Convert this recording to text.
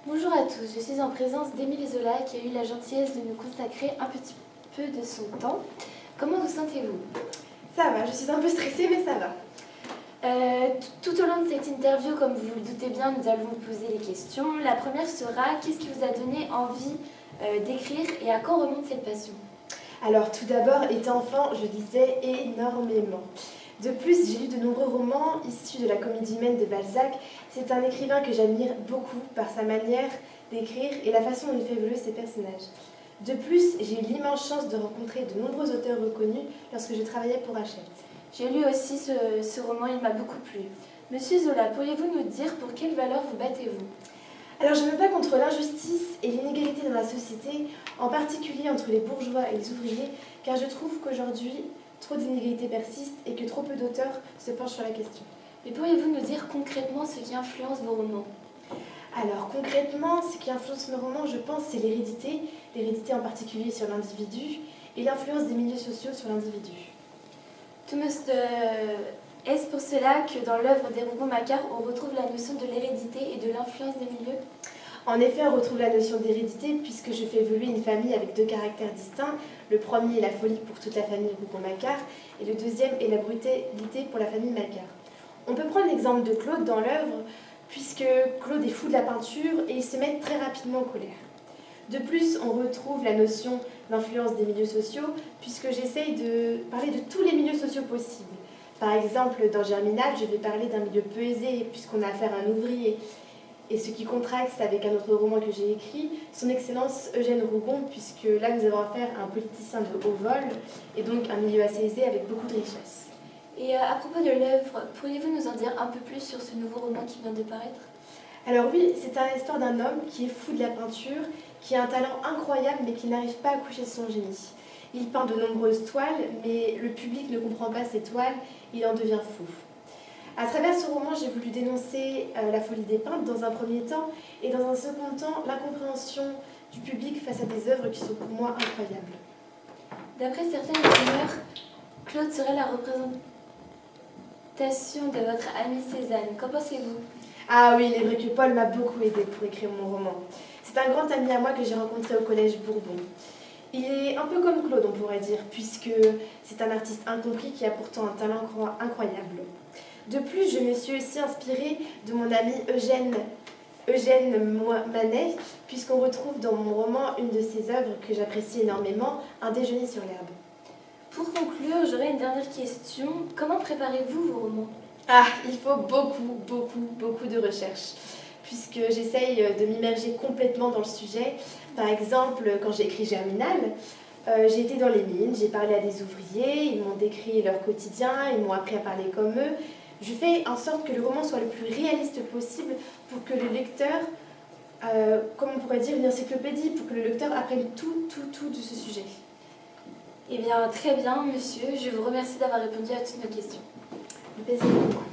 Bonjour à tous, je suis en présence d'Émile Zola qui a eu la gentillesse de nous consacrer un petit peu de son temps. Comment vous sentez-vous? Ça va, je suis un peu stressée mais ça va. Tout au long de cette interview, comme vous le doutez bien, nous allons vous poser les questions. La première sera, qu'est-ce qui vous a donné envie d'écrire et à quand remonte cette passion? Alors tout d'abord, étant enfant, je lisais énormément. De plus, j'ai lu de nombreux romans issus de la comédie humaine de Balzac. C'est un écrivain que j'admire beaucoup par sa manière d'écrire et la façon dont il fait évoluer ses personnages. De plus, j'ai eu l'immense chance de rencontrer de nombreux auteurs reconnus lorsque je travaillais pour Hachette. J'ai lu aussi ce roman, il m'a beaucoup plu. Monsieur Zola, pourriez-vous nous dire pour quelles valeurs vous battez-vous? Alors je me bats contre l'injustice et l'inégalité dans la société, en particulier entre les bourgeois et les ouvriers, car je trouve qu'aujourd'hui, trop d'inégalités persistent et que trop peu d'auteurs se penchent sur la question. Mais pourriez-vous nous dire concrètement ce qui influence vos romans? Alors concrètement, ce qui influence mes romans, je pense, c'est l'hérédité en particulier sur l'individu, et l'influence des milieux sociaux sur l'individu. Est-ce pour cela que dans l'œuvre des Rougon-Macquart, on retrouve la notion de l'hérédité et de l'influence des milieux? En effet, on retrouve la notion d'hérédité puisque je fais évoluer une famille avec deux caractères distincts. Le premier est la folie pour toute la famille Rougon-Macquart et le deuxième est la brutalité pour la famille Macquart. On peut prendre l'exemple de Claude dans l'œuvre puisque Claude est fou de la peinture et il se met très rapidement en colère. De plus, on retrouve la notion d'influence des milieux sociaux puisque j'essaye de parler de tous les milieux sociaux possibles. Par exemple, dans Germinal, je vais parler d'un milieu peu aisé puisqu'on a affaire à un ouvrier. Et ce qui contraste avec un autre roman que j'ai écrit, Son Excellence Eugène Rougon, puisque là nous avons affaire à un politicien de haut vol et donc un milieu assez aisé avec beaucoup de richesse. Et à propos de l'œuvre, pourriez-vous nous en dire un peu plus sur ce nouveau roman qui vient de paraître? Alors oui, c'est l'histoire d'un homme qui est fou de la peinture, qui a un talent incroyable mais qui n'arrive pas à coucher de son génie. Il peint de nombreuses toiles, mais le public ne comprend pas ces toiles, il en devient fou. À travers ce roman, j'ai voulu dénoncer la folie des peintres dans un premier temps, et dans un second temps, l'incompréhension du public face à des œuvres qui sont pour moi incroyables. D'après certaines rumeurs, Claude serait la représentation de votre amie Cézanne. Qu'en pensez-vous? Ah oui, il est vrai que Paul m'a beaucoup aidé pour écrire mon roman. C'est un grand ami à moi que j'ai rencontré au collège Bourbon. Il est un peu comme Claude, on pourrait dire, puisque c'est un artiste incompris qui a pourtant un talent incroyable. De plus, je me suis aussi inspirée de mon ami Eugène Manet, puisqu'on retrouve dans mon roman une de ses œuvres que j'apprécie énormément, Un déjeuner sur l'herbe. Pour conclure, j'aurais une dernière question. Comment préparez-vous vos romans? Ah, il faut beaucoup de recherche, puisque j'essaye de m'immerger complètement dans le sujet. Par exemple, quand j'ai écrit Germinal, j'ai été dans les mines, j'ai parlé à des ouvriers, ils m'ont décrit leur quotidien, ils m'ont appris à parler comme eux. Je fais en sorte que le roman soit le plus réaliste possible pour que le lecteur, comme on pourrait dire une encyclopédie, pour que le lecteur apprenne tout de ce sujet. Eh bien, très bien, monsieur. Je vous remercie d'avoir répondu à toutes nos questions. Le plaisir est pour moi.